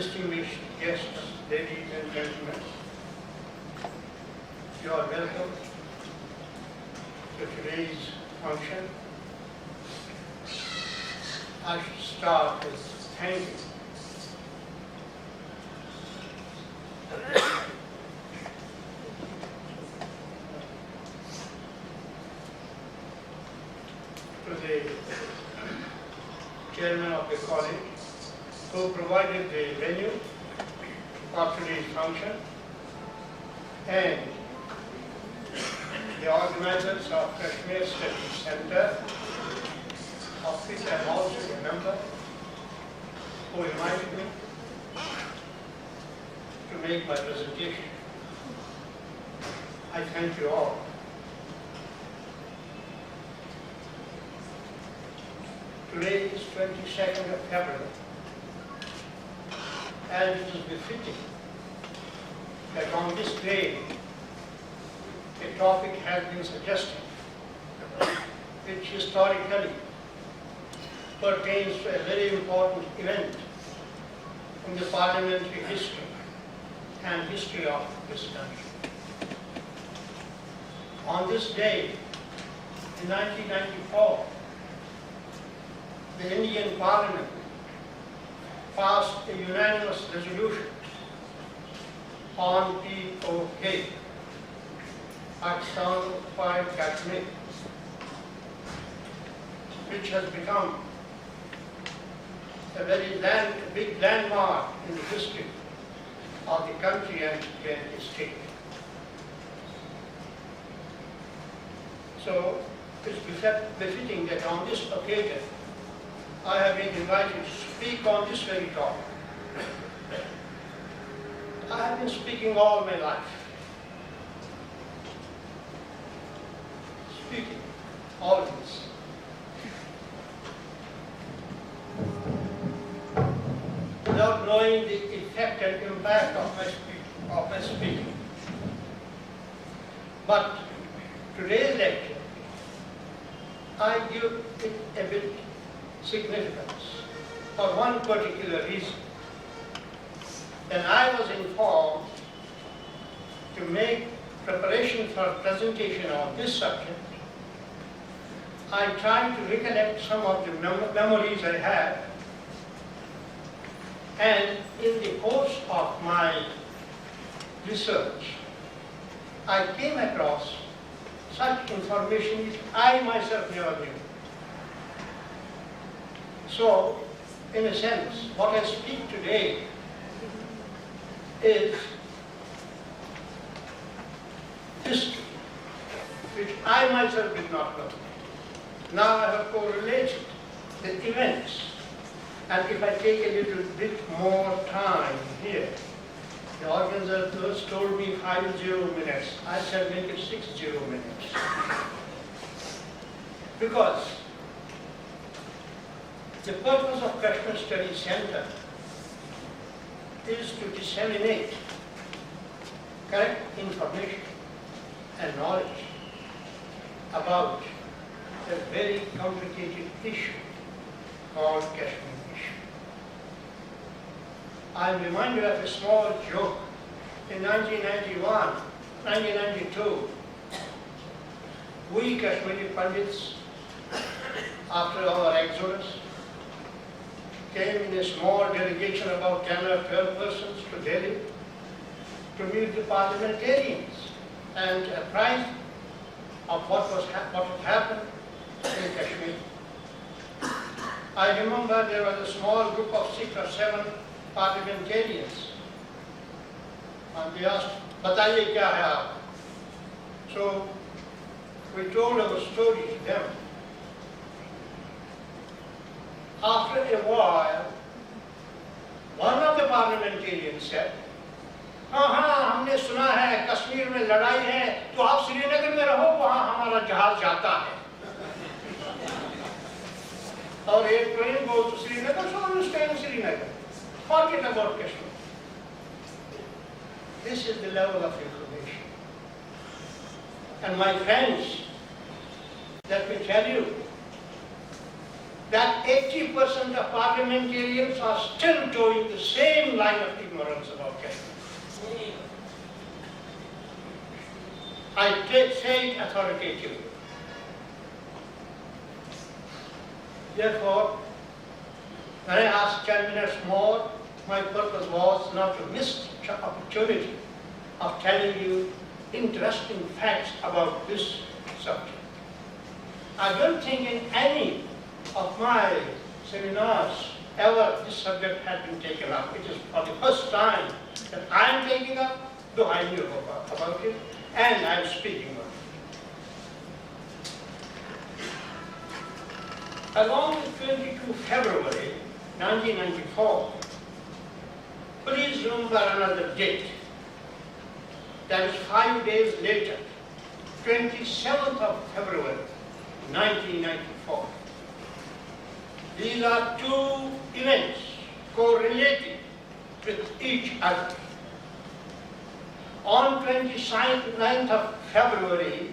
distinguished guests, ladies and gentlemen, you are welcome to today's function. I should start with thanking to the chairman of the college who provided the venue for today's function, and the organizers of Kashmir Studies Center, of which I am also a member, who invited me to make my presentation. I thank you all. Today is 22nd of February, and it is befitting that on this day a topic has been suggested which historically pertains to a very important event in the parliamentary history and history of this country. On this day, in 1994, the Indian Parliament passed a unanimous resolution on POK, Pakistan occupied Kashmir, which has become a very big landmark in the history of the country and the state. So it's befitting that on this occasion I have been invited to speak on this very topic. I have been speaking all my life. Speaking, always. Without knowing the effect and impact of my speaking. But today's lecture, I give it a bit significance for one particular reason. When I was informed to make preparation for presentation on this subject, I tried to recollect some of the memories I had, and in the course of my research, I came across such information which I myself never knew. So, in a sense, what I speak today is history, which I myself did not know. Now I have correlated the events, and if I take a little bit more time here, the organizers told me 50 minutes. I said make it 60 minutes. Because the purpose of Kashmir Studies Center is to disseminate correct information and knowledge about a very complicated issue called Kashmir issue. I am reminded of a small joke. In 1992, we Kashmiri Pandits, after our exodus, came in a small delegation, about 10 or 12 persons, to Delhi to meet the parliamentarians and apprise of what had happened in Kashmir. I remember there was a small group of 6 or 7 parliamentarians, and they asked, "Bataiye kya hai aap?" So we told our story to them. After a while, one of the parliamentarians said, हाँ हमने सुना है कश्मीर में लड़ाई है, तो आप श्रीनगर में रहो, वहाँ हमारा जहाज जाता है। और एक train goes to Srinagar, so you stay in Srinagar. Forget about Kashmir. This is the level of information. And my friends, let me tell you, that 80% of parliamentarians are still towing the same line of ignorance about Kashmir. I say it authoritatively. Therefore, when I asked 10 minutes more, my purpose was not to miss the opportunity of telling you interesting facts about this subject. I don't think in any of my seminars ever this subject had been taken up. It is for the first time that I am taking up, though I knew about it, and I am speaking of it. Along with 22 February 1994, please remember another date. That is 5 days later, 27th of February 1994. These are two events correlated with each other. On 29th of February,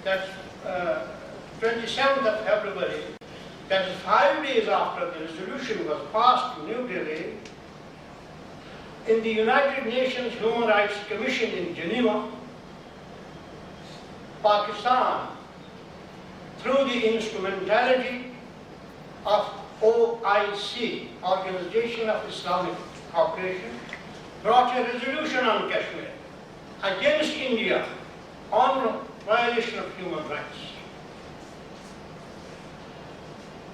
that's 27th of February, that is 5 days after the resolution was passed in New Delhi, in the United Nations Human Rights Commission in Geneva, Pakistan, through the instrumentality of OIC, Organization of Islamic Cooperation, brought a resolution on Kashmir against India on violation of human rights.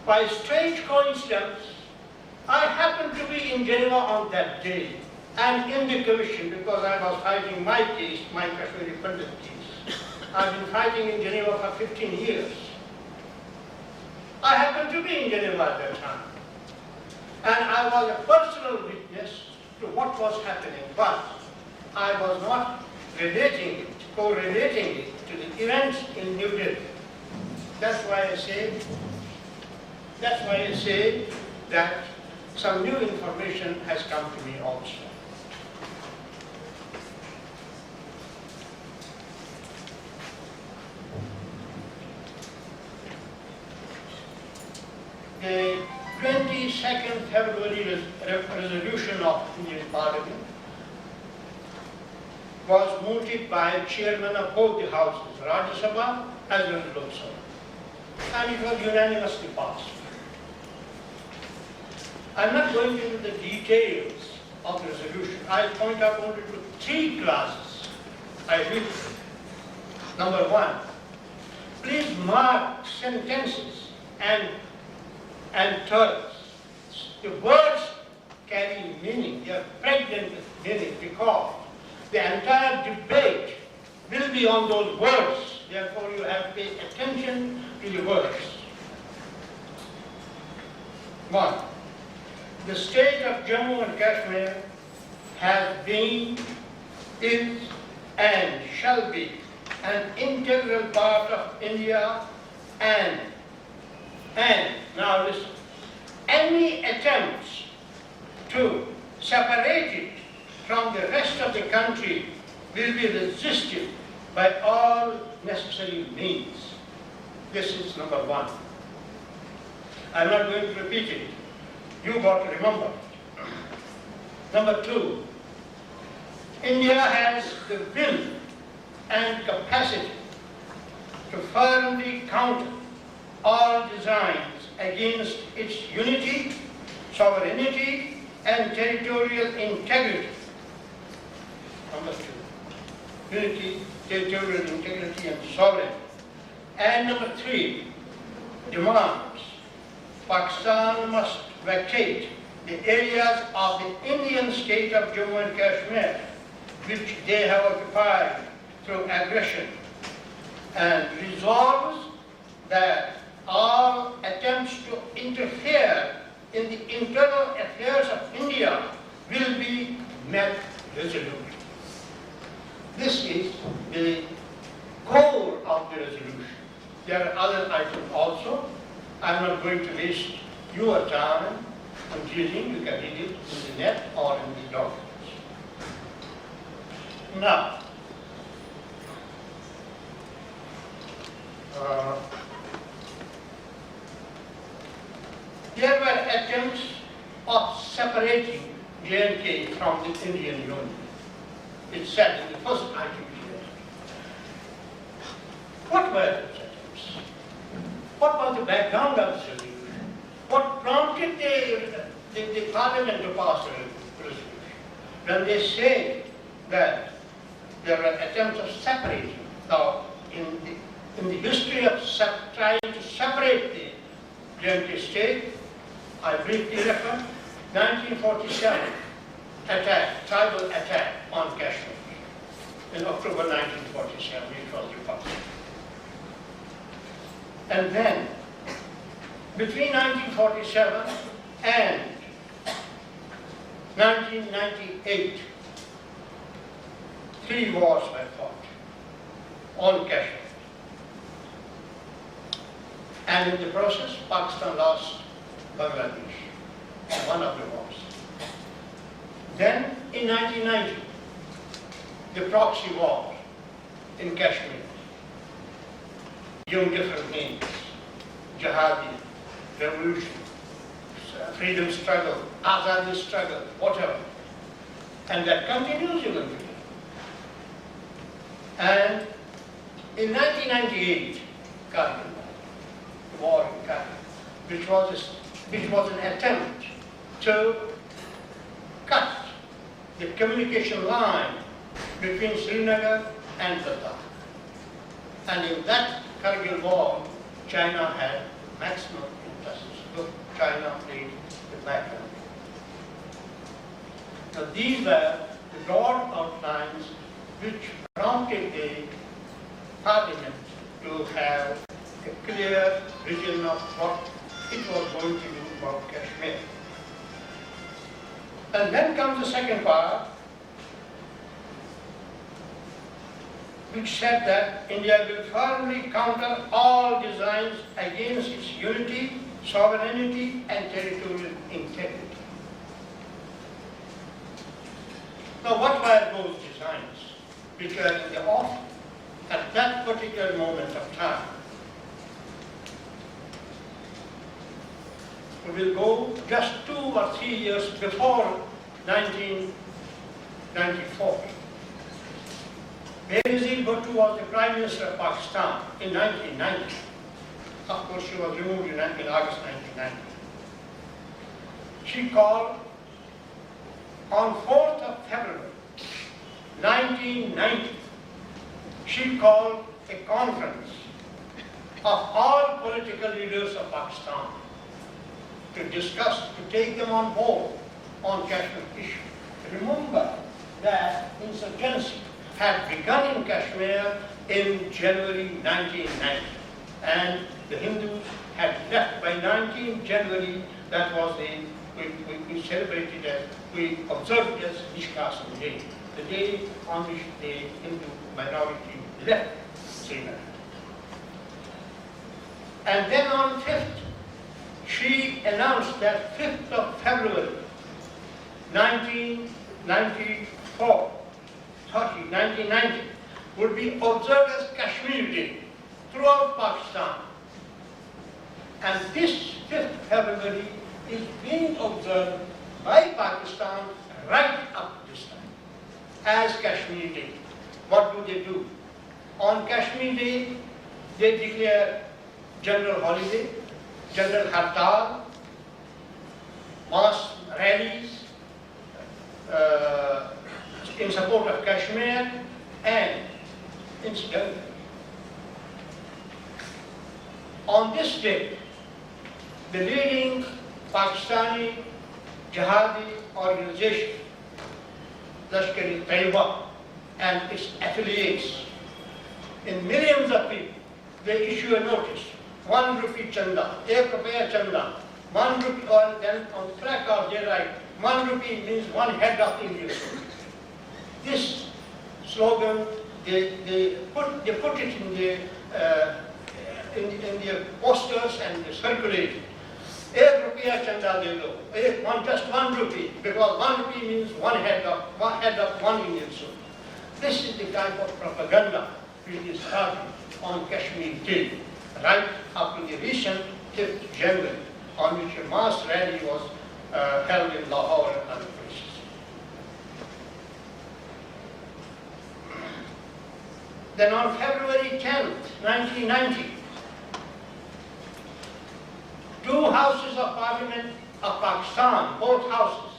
By strange coincidence, I happened to be in Geneva on that day and in the commission because I was fighting my case, my Kashmiri Pandit case. I've been fighting in Geneva for 15 years. I happened to be in Geneva at that time. And I was a personal witness to what was happening, but I was not relating it, correlating it to the events in New Delhi. That's why I say that some new information has come to me also. The 22nd February resolution of Indian Parliament was mooted by chairman of both the houses, Rajya Sabha as well as Lok Sabha, and it was unanimously passed. I'm not going into the details of the resolution. I'll point out only to three clauses I read. Number one, please mark sentences and terms. The words carry meaning, they are pregnant with meaning because the entire debate will be on those words. Therefore, you have to pay attention to the words. One, the state of Jammu and Kashmir has been, is, and shall be an integral part of India and now listen, any attempts to separate it from the rest of the country will be resisted by all necessary means. This is number one. I'm not going to repeat it. You got to remember. Number two, India has the will and capacity to firmly counter all designs against its unity, sovereignty, and territorial integrity. Number two, unity, territorial integrity, and sovereignty. And number three, demands Pakistan must vacate the areas of the Indian state of Jammu and Kashmir which they have occupied through aggression, and resolves that all attempts to interfere in the internal affairs of India will be met resolutely. This is the core of the resolution. There are other items also. I'm not going to waste your time on reading. You can read it in the net or in the documents. Now, There were attempts of separating J&K from the Indian Union. It said in the first ITP. What were those attempts? What was the background of the resolution? What prompted the parliament to pass a resolution? When they say that there were attempts of separating, now in the history of trying to separate the J&K state, I briefly refer 1947 attack, tribal attack on Kashmir in October 1947, it was repulsed. And then, between 1947 and 1998, 3 wars were fought on Kashmir. And in the process, Pakistan lost Bangladesh in one of the wars. Then, in 1990, the proxy war in Kashmir, using different names, jihadi, revolution, freedom struggle, azadi struggle, whatever. And that continues even today. And in 1998, Kargil, the war in Kargil, which was an attempt to cut the communication line between Srinagar and Ladakh. And in that Kargil war, China had maximum interests. So China played the background. Now these were the broad outlines which prompted the parliament to have a clear vision of what it was going to do about Kashmir. And then comes the second part, which said that India will firmly counter all designs against its unity, sovereignty, and territorial integrity. Now, what were those designs? Because at that particular moment of time, we will go just 2 or 3 years before 1994. Benazir Bhutto was the Prime Minister of Pakistan in 1990. Of course, she was removed in August 1990. She called on 4th of February 1990. She called a conference of all political leaders of Pakistan to discuss, to take them on board on Kashmir issue. Remember that insurgency had begun in Kashmir in January 1990, and the Hindus had left by 19 January. That was we celebrated as, we observed as Nishkasan Day, the day on which the Hindu minority left Srinagar. And then on 5th, she announced that 5th of February 1990 would be observed as Kashmir Day throughout Pakistan. And this 5th February is being observed by Pakistan right up to this time as Kashmir Day. What do? On Kashmir Day, they declare general holiday, general hartal, mass rallies in support of Kashmir, and incidentally, on this day, the leading Pakistani jihadi organization, Lashkar-e-Taiba, and its affiliates, in millions of people, they issue a notice, 1 rupee chanda, 1 rupee chanda, 1 rupee, or then on placard they write, 1 rupee means 1 head of Indian soldier. This slogan, they put it in the posters and they circulate it. 1 rupee chanda de lo, just 1 rupee, because 1 rupee means 1 head of 1 Indian soldier. This is the type of propaganda which is started on Kashmir Day, right up to the recent 5th January. on which a mass rally was held in Lahore and other places. Then on February 10th, 1990, two houses of parliament of Pakistan, both houses,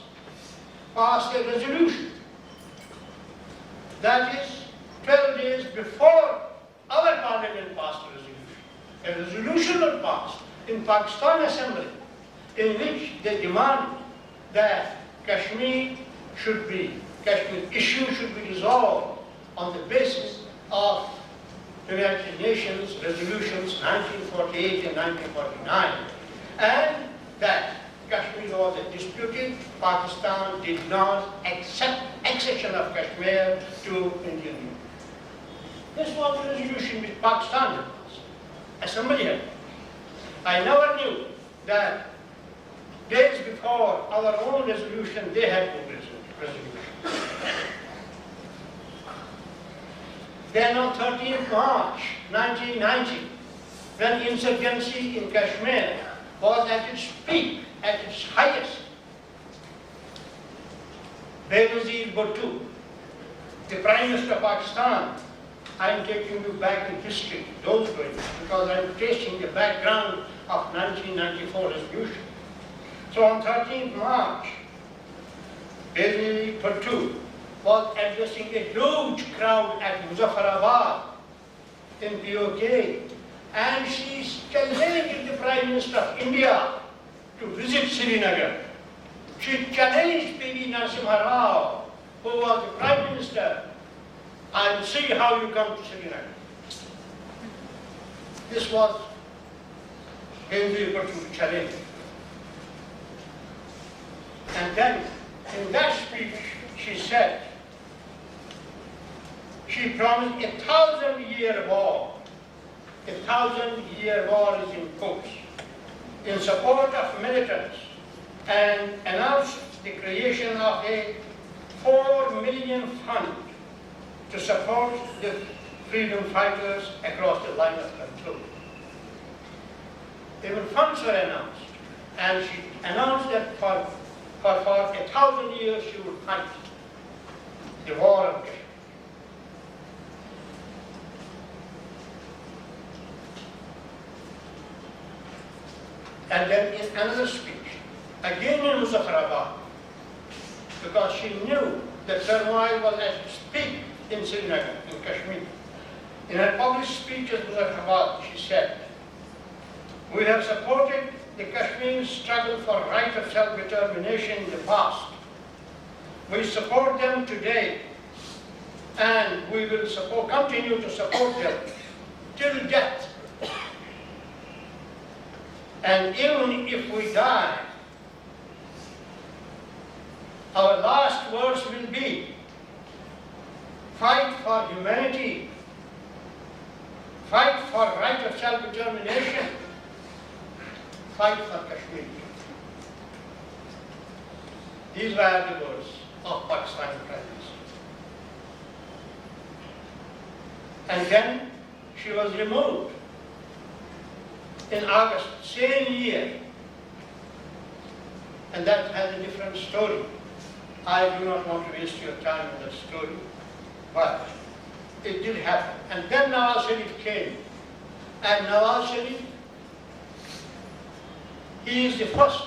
passed a resolution. That is, 12 days before our parliament passed a resolution. A resolution was passed in Pakistan Assembly in which they demanded that Kashmir issue should be resolved on the basis of United Nations resolutions 1948 and 1949, and that Kashmir was a disputed. Pakistan did not accept accession of Kashmir to Indian Union. This was the resolution which Pakistan had passed. Assembly had. I never knew that days before our own resolution, they had no resolution. Then on 13th March 1990, when insurgency in Kashmir was at its peak, at its highest, Benazir Bhutto, the Prime Minister of Pakistan, I am taking you back in history, those days, because I am tracing the background of 1994 resolution. So on 13th March, Benazir Bhutto was addressing a huge crowd at Muzaffarabad in POK, and she challenged the Prime Minister of India to visit Srinagar. She challenged P.V. Narasimha Rao, who was the Prime Minister, and see how you come to Srinagar. This was Benazir Bhutto's challenge. And then, in that speech, she said, she promised 1,000-year war. 1,000-year war is in course, in support of militants, and announced the creation of a 4 million fund to support the freedom fighters across the line of control. Even funds were announced, and she announced that for 1,000 years she would fight the war of Kashmir. And then in another speech, again in Muzaffarabad, because she knew that turmoil was at its peak in Srinagar, in Kashmir. In her published speech at Badruka, she said, "We have supported the Kashmir struggle for right of self-determination in the past. We support them today, and we will continue to support them till death. And even if we die, our last words will be, fight for humanity, fight for right of self-determination, fight for Kashmir." These were the words of Pakistani Prime Minister. And then she was removed in August, same year. And that has a different story. I do not want to waste your time on that story, but it did happen. And then Nawaz Sharif came. And Nawaz Sharif, he is the first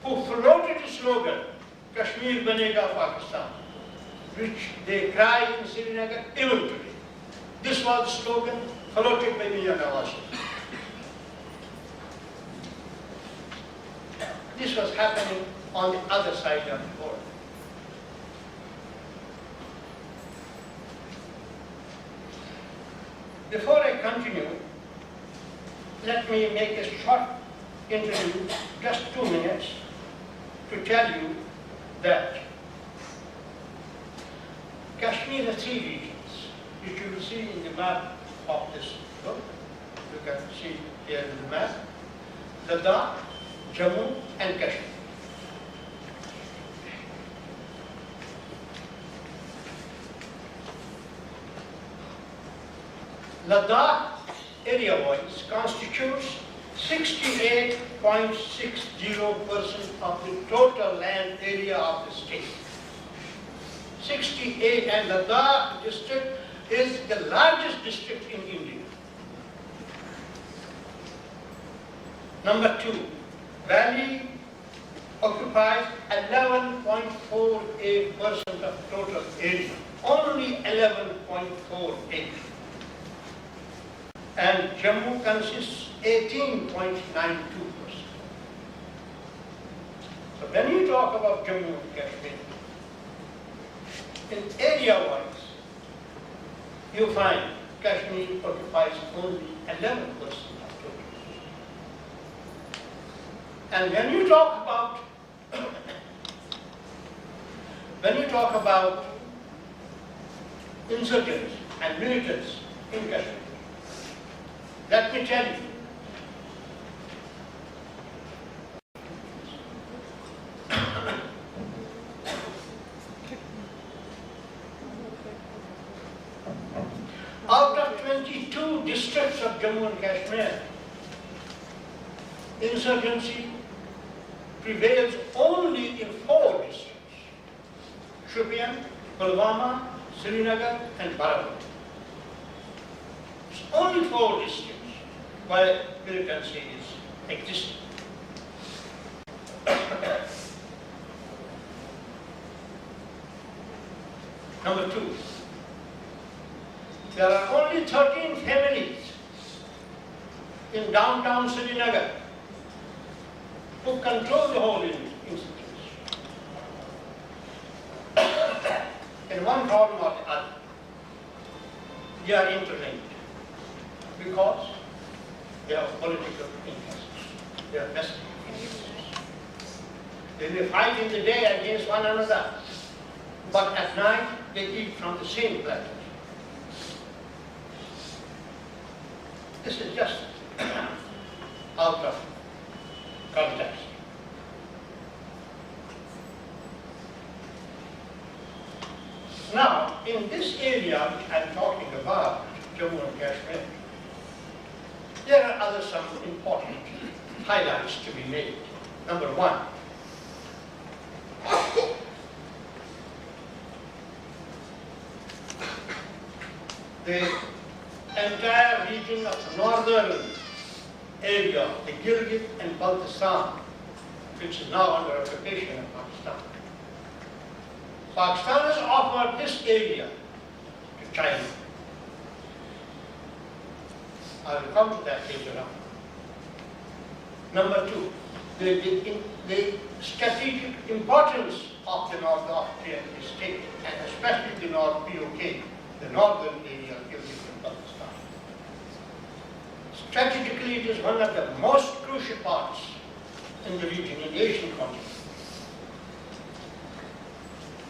who floated the slogan, Kashmir Banega Pakistan, which they cry in Srinagar even today. This was the slogan floated by Mia Nawaz Sharif. This was happening on the other side of the border. Before I continue, let me make a short interview, just 2 minutes, to tell you that Kashmir has 3 regions, which you will see in the map of this book. You can see here in the map. Ladakh, Jammu and Kashmir. Ladakh area-wise constitutes 68.5% 0.60% of the total land area of the state. 68, and Ladakh district is the largest district in India. Number 2, Valley occupies 11.48% of total area, only 11.48. And Jammu consists 18.92%. So when you talk about Jammu and Kashmir, in area-wise, you find Kashmir occupies only 11% of total. And when you talk about insurgents and militants in Kashmir, let me tell you, out of 22 districts of Jammu and Kashmir, insurgency prevails only in 4 districts: Shopian, Pulwama, Srinagar, and Baramulla. It's only 4 districts where militancy is existing. Number 2, there are only 13 families in downtown Srinagar who control the whole institution in one form or the other. They are interlinked because they have political interests. They are vested interests. They may fight in the day against one another, but at night they eat from the same platter. This is just out of context. Now, in this area which I am talking about, Jammu and Kashmir, there are some important highlights to be made. Number 1, the entire region of the northern area, the Gilgit and Baltistan, which is now under occupation of Pakistan. Pakistan has offered this area to China. I will come to that later on. Number 2, the strategic importance of the North Austrian state, and especially the North POK, the northern area of Gilgit and Baltistan. Strategically, it is one of the most crucial parts in the region, in the Asian continent.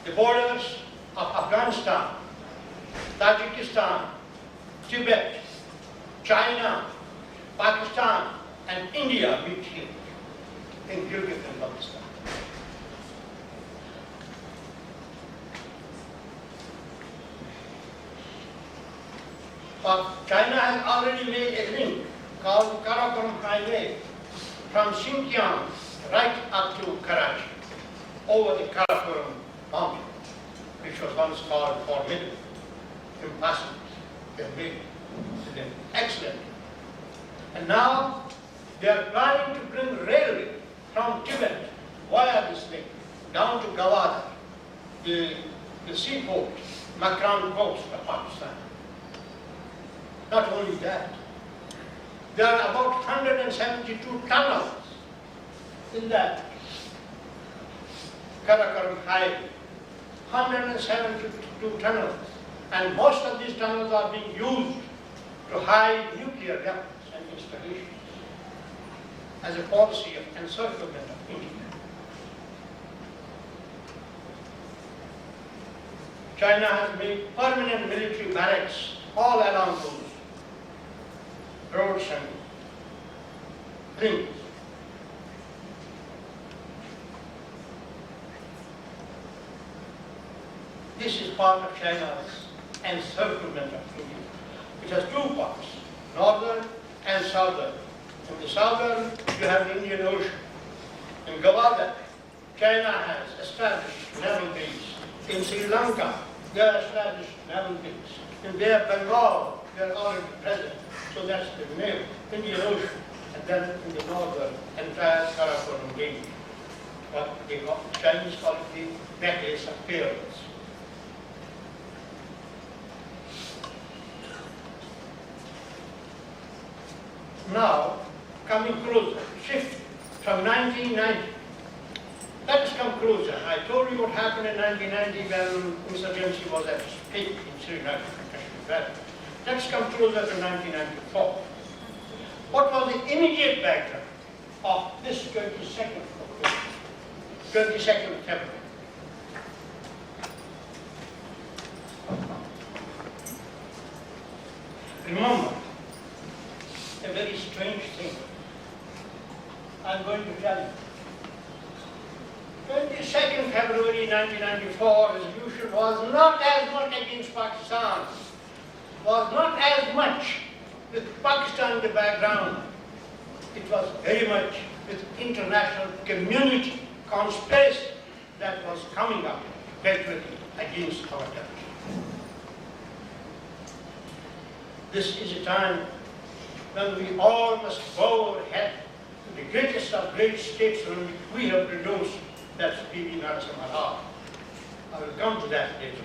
The borders of Afghanistan, Tajikistan, Tibet, China, Pakistan, and India meet here in Gilgit and Baltistan. China has already made a link called the Karakoram Highway from Xinjiang right up to Karachi over the Karakoram mountain, which was once called formidable, impassable. They made it excellent. And now they are planning to bring railway from Tibet via this link down to Gwadar, the seaport, Makran coast of Pakistan. Not only that, there are about 172 tunnels in that Karakoram Highway. 172 tunnels, and most of these tunnels are being used to hide nuclear weapons and installations as a policy of encirclement of India. China has made permanent military barracks all along those roads and links. This is part of China's encirclement of India. It has 2 parts, northern and southern. In the southern, You have the Indian Ocean. In Gawada, China has established naval base. In Sri Lanka, they have established naval base. In Bay of Bengal, they are already present. So that's the name, Indian Ocean. And then in the northern, entire Karakoram Range. What they call, Chinese call it the necklace of pearls. Now, coming closer, shift from 1990. Let us come closer. I told you what happened in 1990 when insurgency was at its peak in Sri Lanka. Let's come closer to 1994. What was the immediate background of this 22nd February? Remember, a very strange thing. I'm going to tell you. 22nd February 1994 resolution was not as much against Pakistan, was not as much with Pakistan in the background. It was very much with international community conspiracy that was coming up gradually against our country. This is a time when we all must bow our head to the greatest of great statesmen which we have produced, that's P.V. Narasimha Rao. I will come to that later.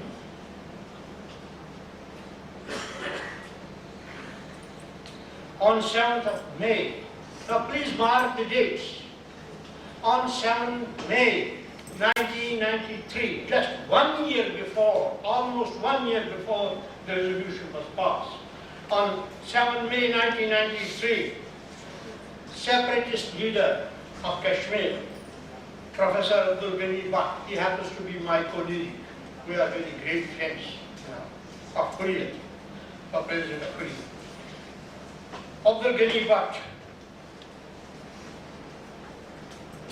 On 7th of May, now please mark the dates. On 7th May 1993, just 1 year before, almost 1 year before the resolution was passed, on 7 May 1993, separatist leader of Kashmir, Professor Abdul Ghani Bhatt, he happens to be my colleague. We are very great friends of Korea, of President of Korea. Abdul Ghani Bhatt,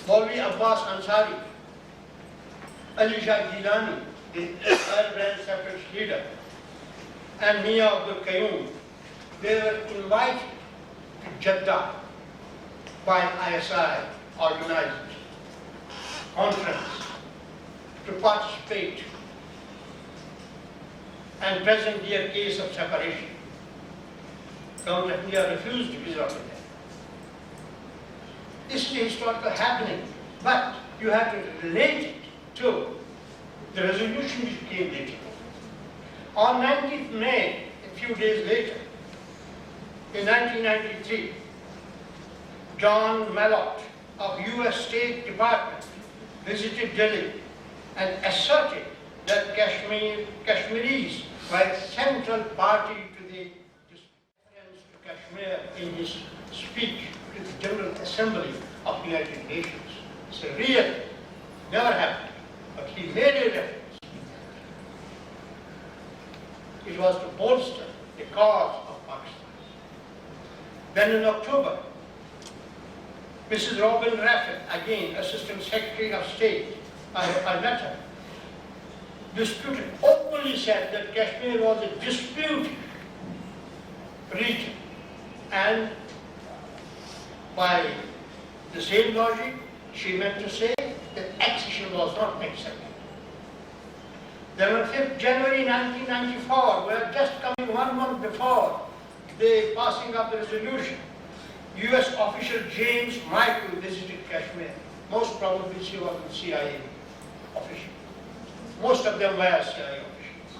Maulvi Abbas Ansari, Ali Shah Gilani, the Arab separatist leader, and Mia Abdul Qayyum, they were invited to Jeddah by ISI, organized conference, to participate and present their case of separation. Count of India refused to resort to that. This is a historical happening, but you have to relate it to the resolution which came later. On 19th May, a few days later, in 1993, John Malott of US State Department visited Delhi and asserted that Kashmiris were a central party to the reference to Kashmir in his speech to the General Assembly of the United Nations. It's a real, never happened, but he made a reference. It was to bolster the cause of Pakistan. Then in October, Mrs. Robin Raffet, again Assistant Secretary of State, I met her, openly said that Kashmir was a disputed region, and by the same logic, she meant to say that accession was not accepted. Then on 5th January 1994, we are just coming 1 month before the passing of the resolution, US official James Michael visited Kashmir. Most probably she was a CIA official. Most of them were CIA officials.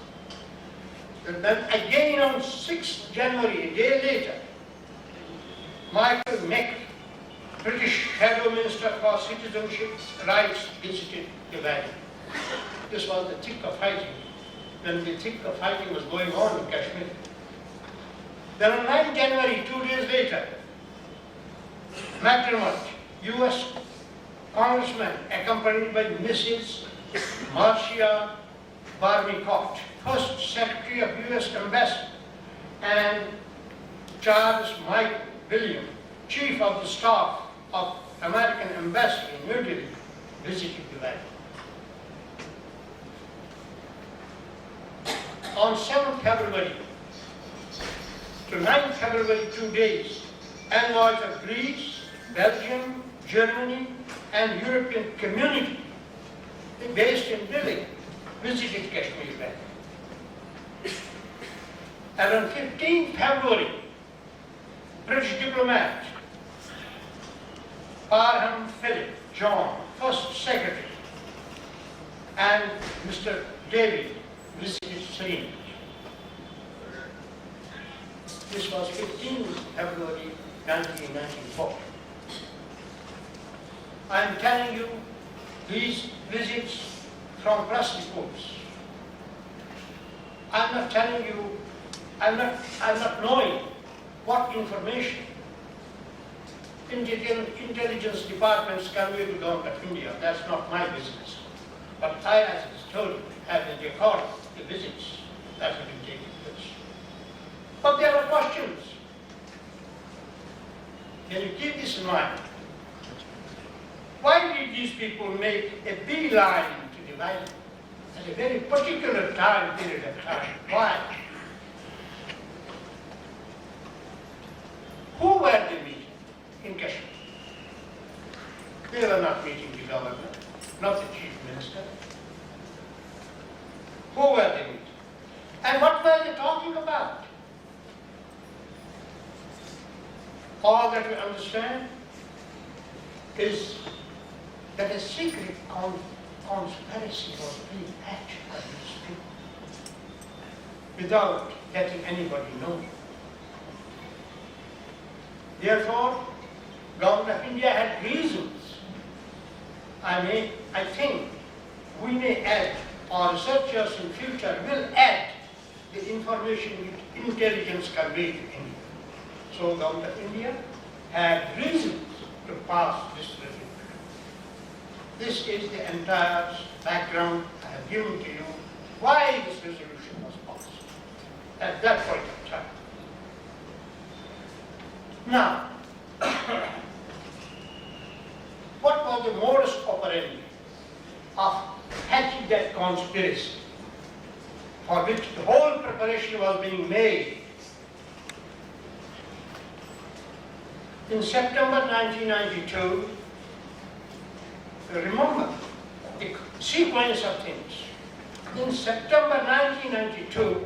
And then again on 6th January, a day later, Michael Meck, British Shadow Minister for Citizenship Rights, visited the valley. This was the thick of fighting, when the thick of fighting was going on in Kashmir. Then on 9th January, 2 days later, McDermott, US Congressman, accompanied by Mrs. Marcia Barnicott, First Secretary of US Embassy, and Charles Mike William, Chief of the Staff of American Embassy in New Delhi, visited the valley. On 7th February to 9th February, 2 days, envoys of Greece, Belgium, Germany, and European community based in Delhi visited Kashmir Valley. And on 15 February, British diplomat Parham Philip John, First Secretary, and Mr. David visited Srinagar. This was 15 February 1994. I am telling you these visits from press reports. I am not telling you, I am not knowing what information intelligence departments convey to government of India. That's not my business. But I, as a historian, have the record of the visits that have been taking place. But there are questions. Can you keep this in mind? Why did these people make a beeline to the valley at a very particular time period of time? Why? Who were they meeting in Kashmir? They were not meeting the governor, not the chief minister. Who were they meeting? And what were they talking about? All that we understand is that a secret conspiracy was being hatched by these people without letting anybody know. Therefore, Government of India had reasons. I think we may add, or researchers in future will add the information which intelligence conveyed to India. So Government of India had reasons to pass this resolution. This is the entire background I have given to you why this resolution was passed at that point of time. Now, what was the modus operandi of hatching that conspiracy for which the whole preparation was being made? In September 1992, remember the sequence of things. In September 1992,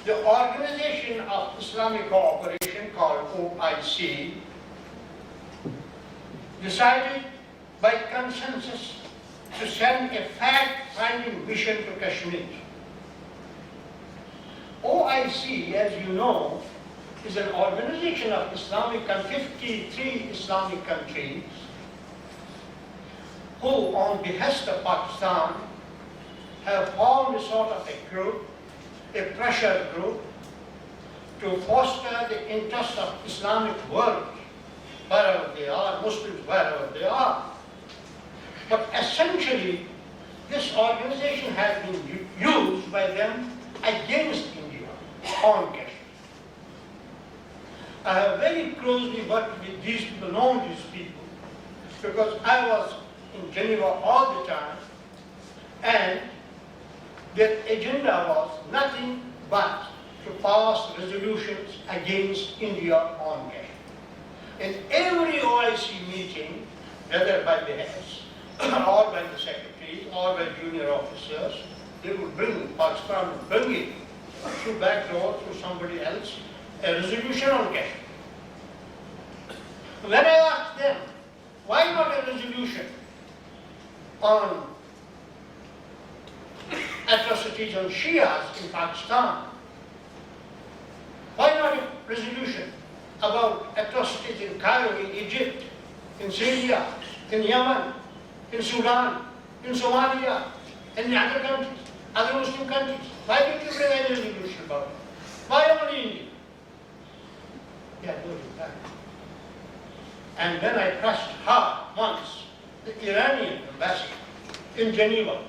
the Organization of Islamic Cooperation, called OIC, decided by consensus to send a fact-finding mission to Kashmir. OIC, as you know, is an organization of 53 Islamic countries who, on behest of Pakistan, have formed a sort of a group, a pressure group, to foster the interests of Islamic world, wherever they are, Muslims wherever they are. But essentially, this organization has been used by them against India on Kashmir. I have very closely worked with these people, known these people, because I was in Geneva all the time, and their agenda was nothing but to pass resolutions against India on Kashmir. In every OIC meeting, whether by the heads, or by the secretaries, or by junior officers, they would bring, Pakistan would bring it through back door, through somebody else, a resolution on Kashmir. When I asked them, why not a resolution on atrocities on Shias in Pakistan? Why not a resolution about atrocities in Cairo, in Egypt, in Syria, in Yemen, in Sudan, in Somalia, and in other countries, other Muslim countries? Why did you bring any resolution about it? Why only India? They are doing that. And then I pressed hard once the Iranian ambassador in Geneva,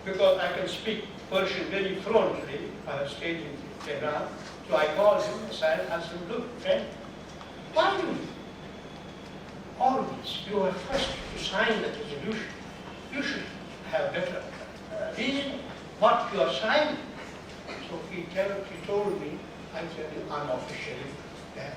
because I can speak Persian very fluently. I have stayed in Tehran. So I called him and said, look, friend, why do you always, you are first to sign that resolution? You should have better reason what you are signing. So he told me, I said unofficially, that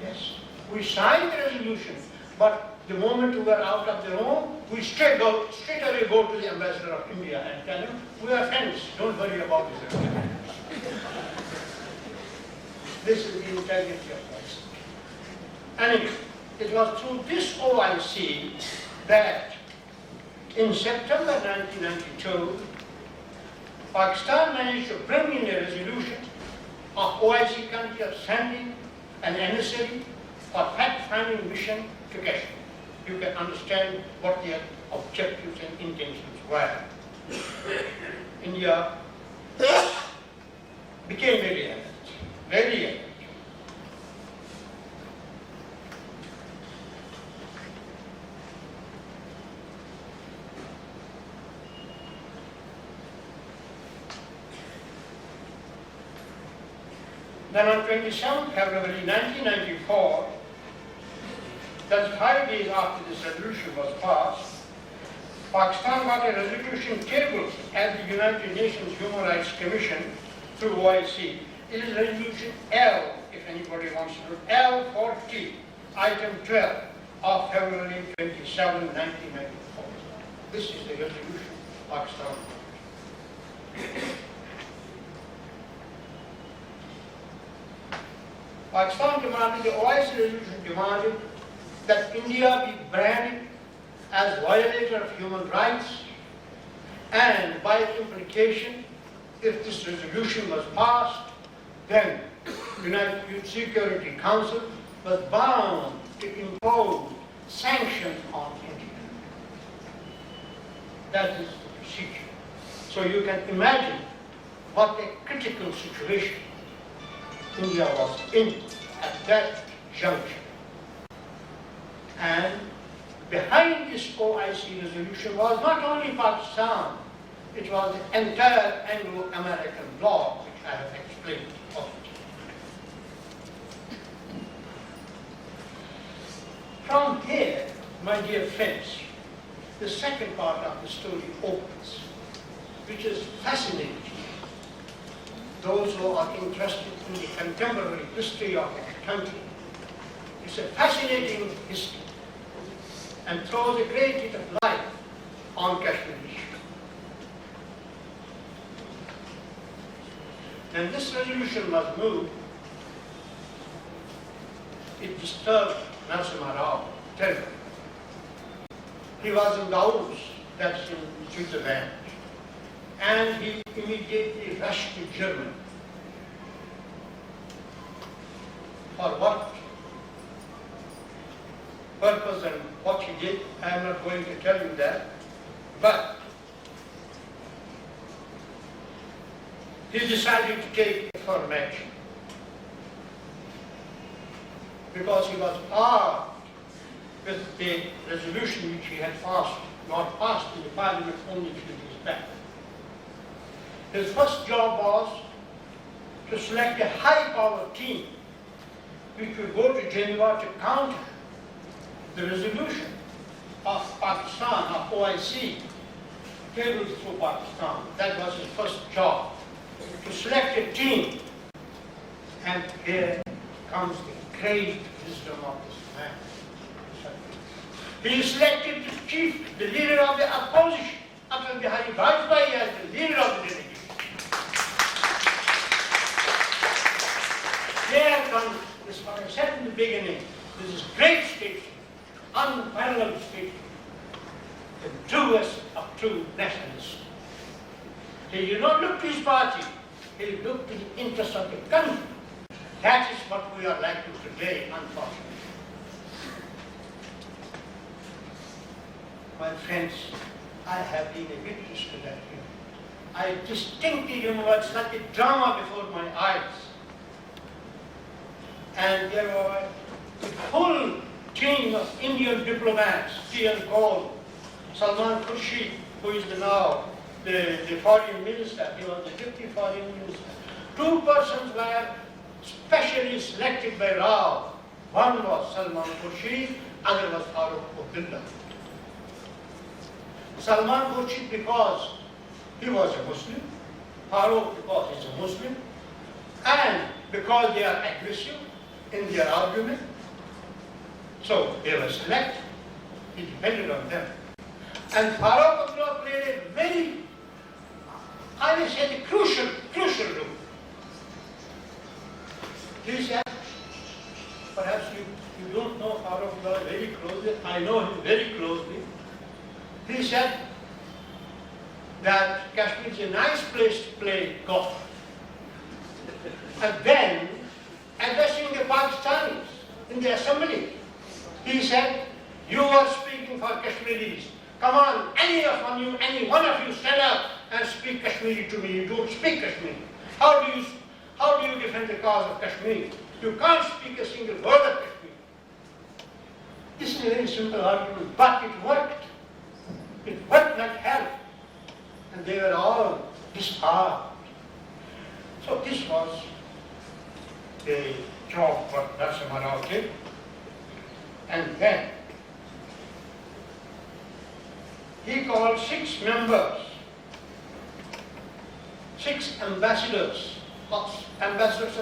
yes, We signed the resolution, but the moment we were out of the room, we straight away go to the ambassador of India and tell him, we are friends, don't worry about this. This is the integrity of us. Anyway, it was through this OIC that in September 1992, Pakistan managed to bring in a resolution of OIC country of sending an emissary for fact-finding mission to Kashmir. You can understand what their objectives and intentions were. India became very alert, very alert. Then on 27 February 1994, just 5 days after this resolution was passed, Pakistan got a resolution tabled at the United Nations Human Rights Commission through OIC. It is resolution L, if anybody wants to know, L40, item 12 of February 27, 1994. This is the resolution Pakistan got. Pakistan demanded, the OIC resolution demanded that India be branded as violator of human rights, and by implication, if this resolution was passed, then the United Security Council was bound to impose sanctions on India. That is the procedure. So you can imagine what a critical situation India was in at that juncture. And behind this OIC resolution was not only Pakistan, it was the entire Anglo-American bloc, which I have explained already. From here, my dear friends, the second part of the story opens, which is fascinating. Those who are interested in the contemporary history of the country. It's a fascinating history and throws a great deal of light on Kashmir issue. When this resolution was moved, it disturbed Narasimha Rao terribly. He was in Davos, that's in Switzerland, and he immediately rushed to Germany. For what purpose and what he did, I am not going to tell you that, but he decided to take a firm action because he was armed with the resolution which he had passed, not passed in the parliament only a few days back. His first job was to select a high-power team which would go to Geneva to counter the resolution of Pakistan, of OIC, tabled through Pakistan. That was his first job, to select a team. And here comes the great wisdom of this man. He selected the chief, the leader of the opposition, Atal Bihari Vajpayee, as the leader of the delegation. There comes this, what I said in the beginning, this is great statesman, unparalleled statesman, the truest of true nationalists. He did not look to his party, he looked to the interest of the country. That is what we are lacking today, unfortunately. My friends, I have been a witness to that here. I distinctly remember such a drama before my eyes. And there were a full team of Indian diplomats, T.L. Cole, Salman Khurshid, who is now the foreign minister, he was the deputy foreign minister. Two persons were specially selected by Rao. One was Salman Khurshid, other was Farooq Abdullah. Salman Khurshid because he was a Muslim, Farooq because he's a Muslim, and because they are aggressive in their argument, So they were selected. It depended on them. And Farooq Abdullah played a very, I will say, the crucial role. He said, perhaps you don't know Farooq Abdullah very closely. I know him very closely. He said that Kashmir is a nice place to play golf. And then, addressing the Pakistanis in the assembly, he said, you are speaking for Kashmiris. Come on, any one of you stand up and speak Kashmiri to me. You don't speak Kashmiri. How do you defend the cause of Kashmir? You can't speak a single word of Kashmir. This is a very simple argument, but it worked. It worked like hell. And they were all disarmed. So this was the job for Narasimha Rao did. And then he called 6 members, 6 ambassadors of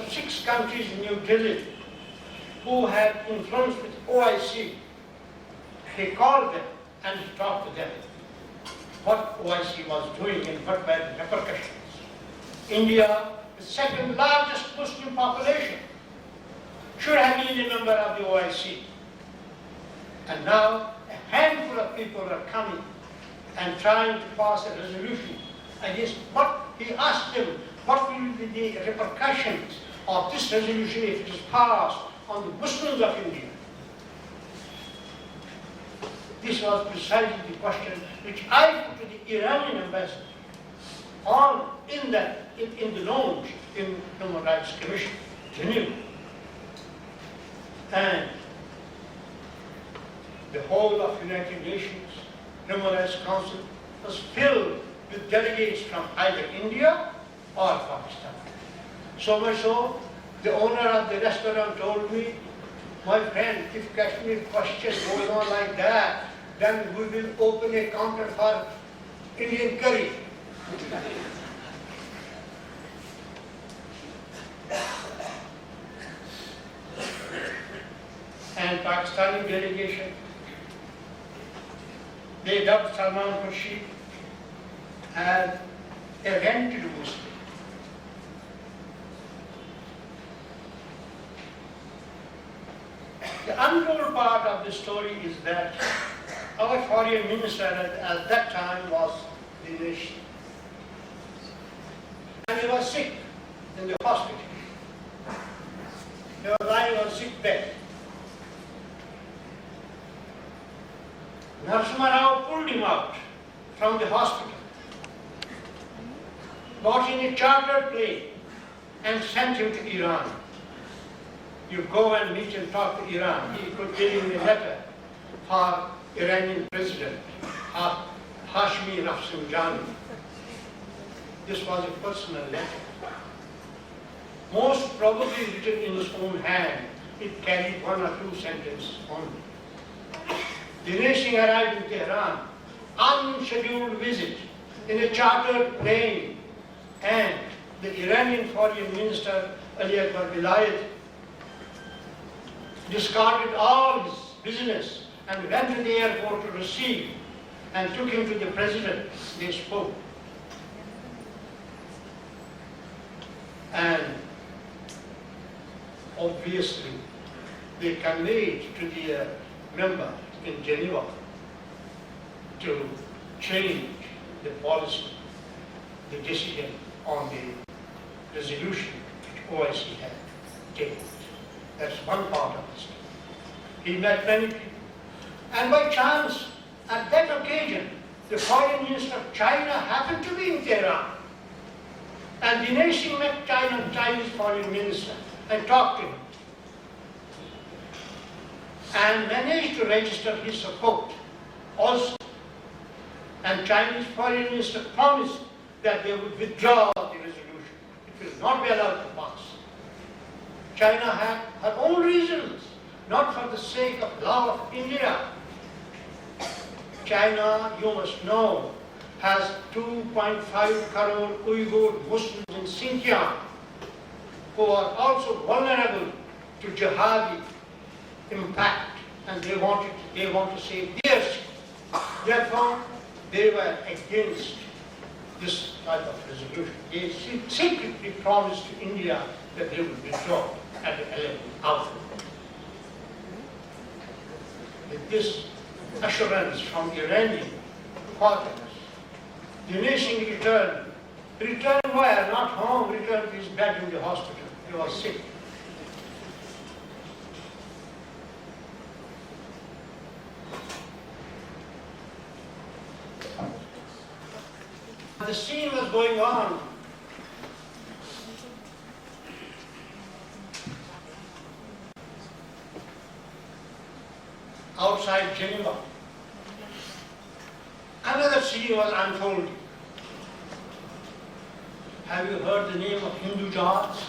6 countries in New Delhi who had influence with OIC. He called them and he talked to them what OIC was doing and what were the repercussions. India, the second largest Muslim population, should have been a member of the OIC. And now a handful of people are coming and trying to pass a resolution against what he asked them, what will be the repercussions of this resolution if it is passed on the Muslims of India. This was precisely the question which I put to the Iranian ambassador in the lounge in Human Rights Commission, Geneva. And the whole of United Nations Human Rights Council was filled with delegates from either India or Pakistan. So much so, the owner of the restaurant told me, my friend, if Kashmir question goes on like that, then we will open a counter for Indian curry. And Pakistani delegation, they dubbed Salman Khurshid as a rented Muslim. The untold part of the story is that our foreign minister at that time was Dinesh. And he was sick in the hospital. He was lying on sick bed. Narasimha Rao pulled him out from the hospital, got in a chartered plane and sent him to Iran. You go and meet and talk to Iran. He could give him a letter for Iranian President Hashmi Rafsanjani. This was a personal letter, most probably written in his own hand. It carried 1 or 2 sentences only. Dinesh Singh arrived in Tehran, unscheduled visit, in a chartered plane, and the Iranian Foreign Minister Ali Akbar Vilayat discarded all his business and went to the airport to receive and took him to the president. They spoke. And obviously, they conveyed to the member in Geneva to change the policy, the decision on the resolution which OIC had taken. That's one part of the story. He met many people. And by chance, at that occasion, the foreign minister of China happened to be in Tehran. And Dinesh Singh met Chinese foreign minister and talked to him, and managed to register his support also. And Chinese foreign minister promised that they would withdraw the resolution. It will not be allowed to pass. China had her own reasons, not for the sake of love of India. China, you must know, has 2.5 crore Uyghur Muslims in Xinjiang who are also vulnerable to jihadi impact and they want to save their seat. Therefore, they were against this type of resolution. They secretly promised to India that they would withdraw at the 11th hour. With this assurance from Iranian quarters, the nation returned. Returned where? Not home, returned to his bed in the hospital. He was sick. The scene was going on. Outside Geneva. Another scene was unfolding. Have you heard the name of Hindujas?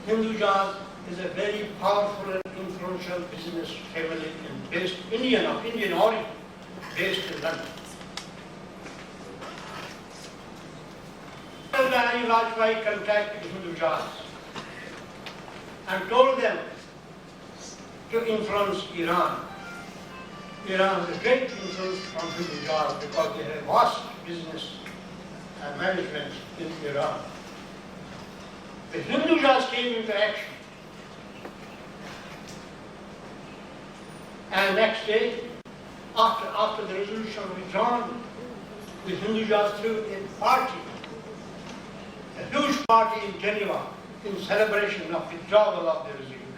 Hindujas is a very powerful and influential business family based of Indian origin, based in London. Vajpayee contacted Hindujas and told them to influence Iran. Iran has a great influence from Hindujas because they have vast business and management in Iran. The Hindujas came into action. And next day, after the resolution was withdrawn, the Hindujas threw a party, a huge party in Geneva, in celebration of withdrawal of the resolution,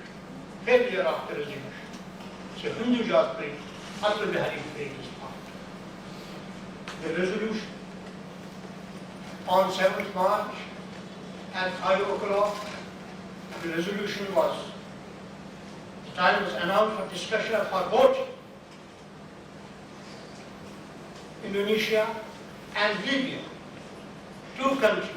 failure of the resolution. So Hindujas played, Atal Bihari played his part. The resolution on 7th March at 5 o'clock, the resolution was, the time was announced for discussion for voting. Indonesia and Libya, two countries,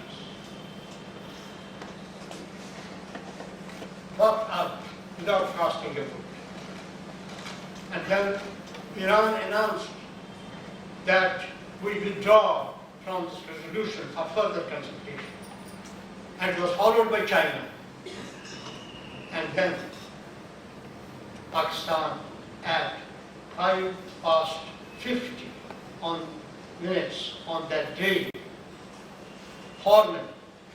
walked out without casting a vote. And then Iran announced that we withdraw from this resolution for further consultation. And it was followed by China. And then Pakistan at 50 minutes on that day, formally,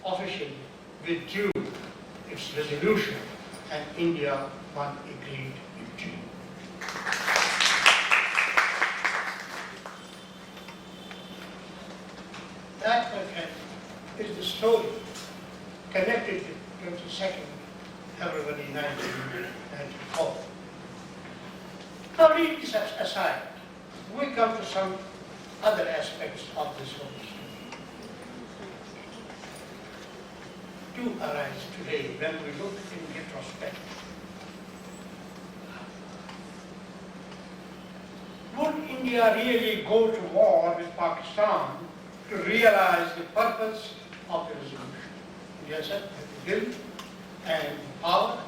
officially withdrew its resolution, and India won a great victory. That, my friend, is the story connected to 22nd February 1994. Now, leave this aside. We come to some other aspects of this whole story. Do arise today when we look in retrospect. Would India really go to war with Pakistan to realize the purpose of the resolution? India said, the will and power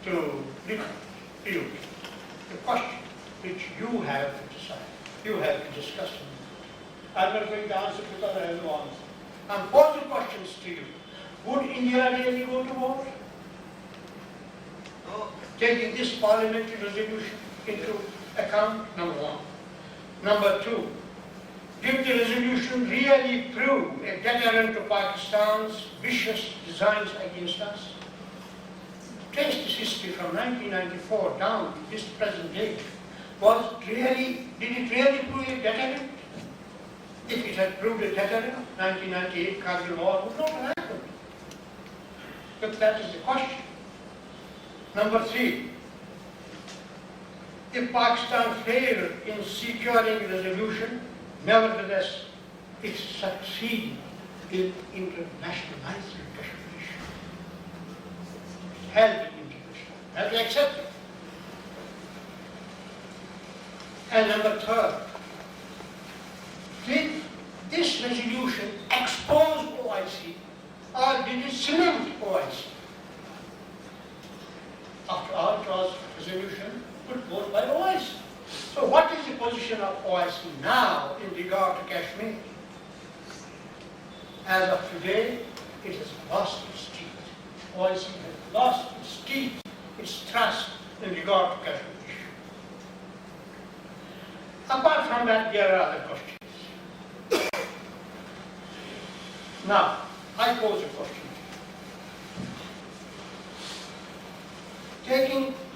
to refute the question which you have to decide. You have to discuss it. I'm not going to answer because I have no answer. I'm posing questions to you. Would India really go to war? Taking this parliamentary resolution into account, number one. Number two, did the resolution really prove a deterrent to Pakistan's vicious designs against us? Trace this history from 1994 down to this present day. Did it really prove a deterrent? If it had proved a deterrent, 1998 Kargil War would not have happened. But that is the question. Number three, if Pakistan failed in securing resolution, nevertheless, it succeeded in internationalizing Kashmir. Held it international. Have to accept it. And number third, did this resolution expose OIC or did it cement OIC? After all, it was a resolution put forth by OIC. So what is the position of OIC now in regard to Kashmir? As of today, it has lost its teeth. OIC has lost its teeth, its trust, in regard to Kashmir. Apart from that, there are other questions. Now, I pose a question.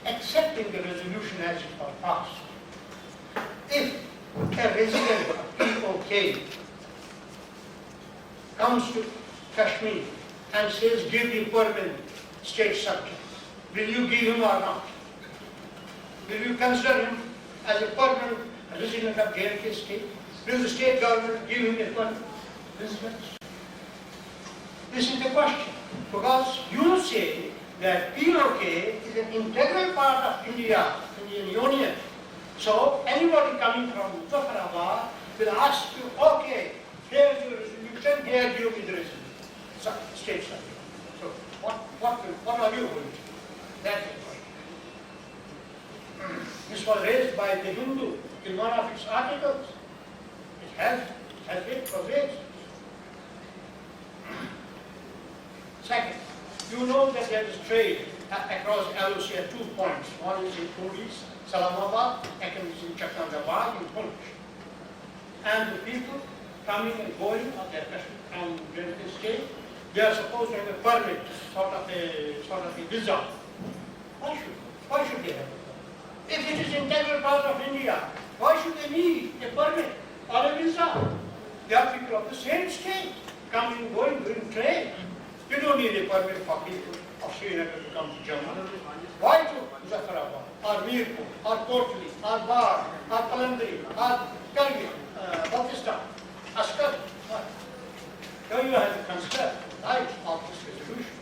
Accepting the resolution as it was passed, if a resident of POK comes to Kashmir and says, give the permanent state subject, will you give him or not? Will you consider him as a permanent resident of J&K state? Will the state government give him a permanent residence? This is the question. Because you say that POK is an integral part of India, Indian Union. So anybody coming from Hyderabad will ask you, okay, here's your resolution, here give me the resolution. So, state subject. So what are you going to do? That's the question. This was raised by the Hindu in one of its articles. It has been raised. Second, you know that there is trade across LOC at 2 points. One is in Puris, Salamabad, second is in Chakandabad, in Punch. And the people coming and going of their country from the state, they are supposed to have a permit, sort of a visa. Why should they have a permit? If it is integral part of India, why should they need a permit or a visa? They are people of the same state, coming and going, doing trade. You don't need a permit for people of Srinagar to come to Jammu. Why to Muzaffarabad, or Mirpur, or Kotli, or Bar, or Kalandri, or Kargil, Pakistan, Askar? Why? Now you have to consider the right of this resolution.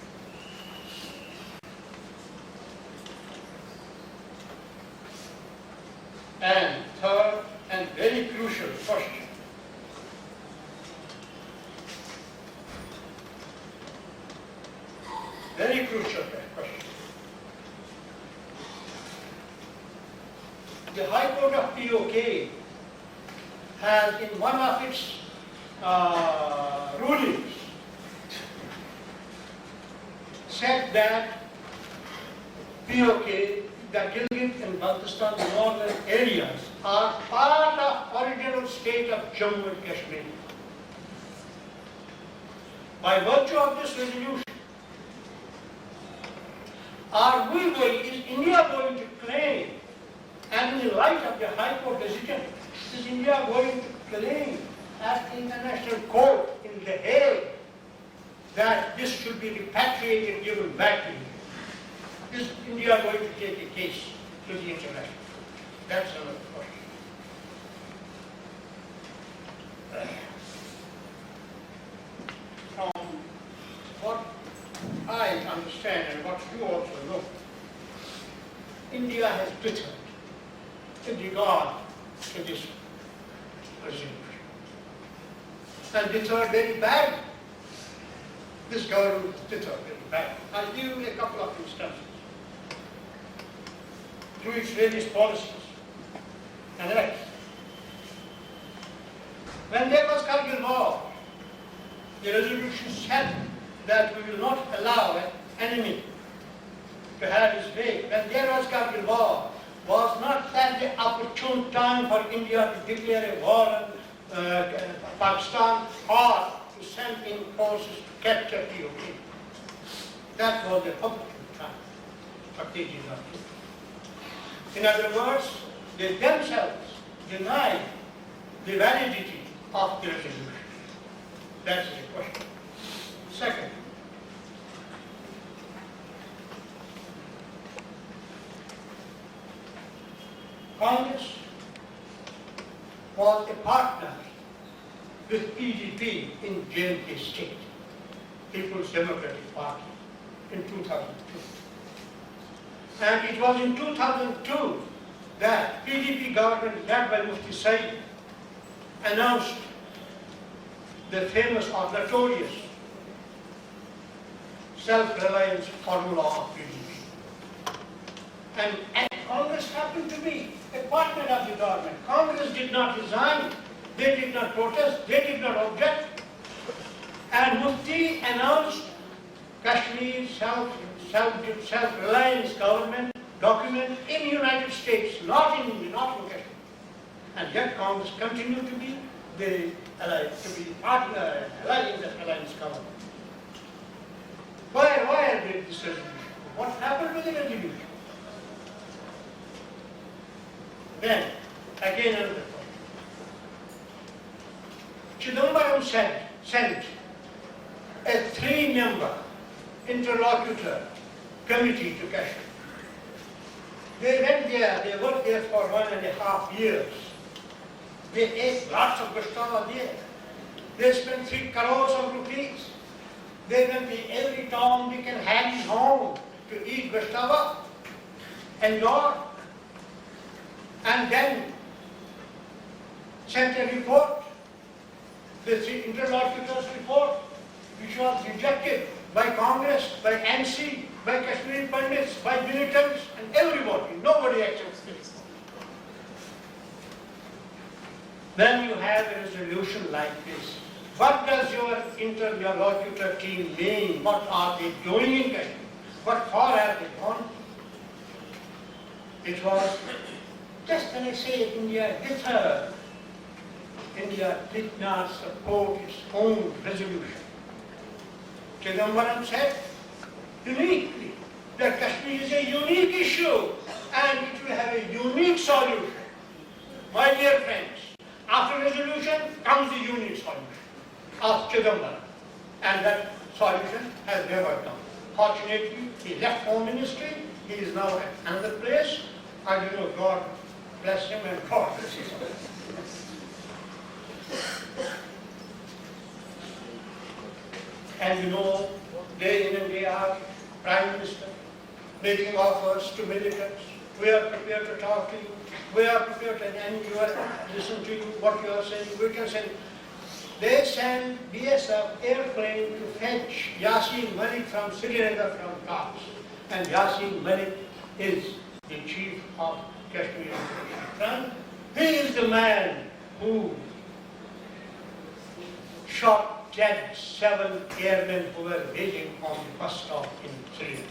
And third and very crucial question. Very crucial question. The High Court of POK has in one of its rulings said that POK, the Gilgit and Baltistan, the northern areas, are part of original state of Jammu and Kashmir. By virtue of this resolution, is India going to claim, and in the light of the High Court decision, is India going to claim at the International Court in The Hague that this should be repatriated and given back to India? Is India going to take a case to the international? That's another question. From what I understand and what you also know, India has bitter in regard to this resolution. And bitter very bad. This government is bitter very bad. I'll give you a couple of instances. Through its various policies and acts. When there was Kargil war, the resolution said that we will not allow an enemy to have his way. When there was Kargil war, was not that the opportune time for India to declare a war on Pakistan or to send in forces to capture POK? That was the opportune time, but they did not do. In other words, they themselves denied the validity of the resolution. That's the question. Second, Congress was a partner with PDP in J&K state, People's Democratic Party, in 2002. And it was in 2002 that PDP government led by Mufti Saeed announced the famous or notorious self-reliance formula of PDP. And Congress happened to be a partner of the government. Congress did not resign, they did not protest, they did not object. And Mufti announced Kashmir's self-reliance document in United States, not in India, not in Kashmir. And yet Congress continued to be the alliance, to be partner and ally in the alliance government. Why did this resolution? What happened with the resolution? Then, again another point. Chidambaram sent a 3-member interlocutor committee to Kashmir. They went there, they worked there for 1.5 years. They ate lots of gustava there. They spent 3 crores of rupees. They went to every town they can hand home to eat gustava, enjoy, and then sent a report, the 3 interlocutors report, which was rejected by Congress, by NC, by Kashmiri Pandits, by militants, and everybody. Nobody accepts it. Then you have a resolution like this. What does your interlocutor team mean? What are they doing in Kashmir? What for have they gone? It was, just when I say India deterred, India did not support its own resolution. Chidambaram said uniquely that Kashmir is a unique issue and it will have a unique solution. My dear friends, after resolution comes the unique solution of Chidambaram, and that solution has never come. Fortunately, he left Home Ministry, he is now at another place. I don't know, God bless him and God bless him. And you know, day in and day out, Prime Minister making offers to militants. We are prepared to talk to you. We are prepared to listen to you, what you are saying. We can send. They send BSF airplane to fetch Yasin Malik from Srinagar from Kars. And Yasin Malik is the chief of Kashmir Front. He is the man who shot dead 7 airmen who were waiting on the bus stop in Srinagar.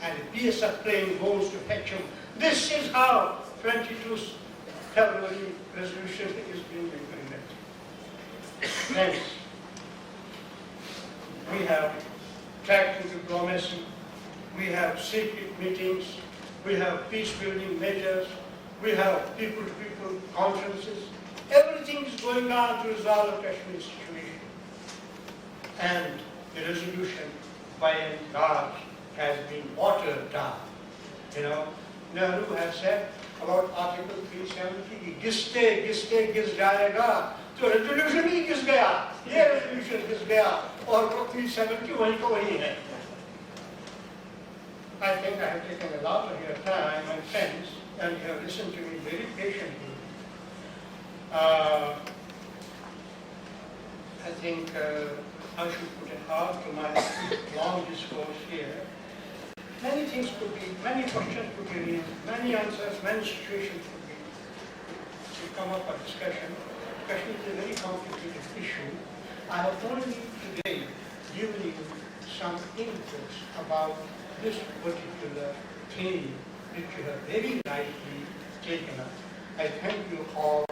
And the BSF plane goes to fetch him. This is how 22 February resolution is being implemented. Next, we have tactical diplomacy, we have secret meetings, we have peace-building measures, we have people-to-people conferences. Everything is going on to resolve the Kashmir situation. And the resolution, by and large, has been watered down. You know, Nehru has said about Article 370, gis jayega. So resolution he gis gaya, ये resolution gis gaya, और 370 वही को वही है. I think I have taken a lot of your time, my friends, and you have listened to me very patiently. I think I should put a halt to my long discourse here. Many things could be, many questions could be raised, many answers, many situations could come up for discussion. Kashmir is a very complicated issue. I have only today given you some inputs about this particular theme which you have very nicely taken up. I thank you all.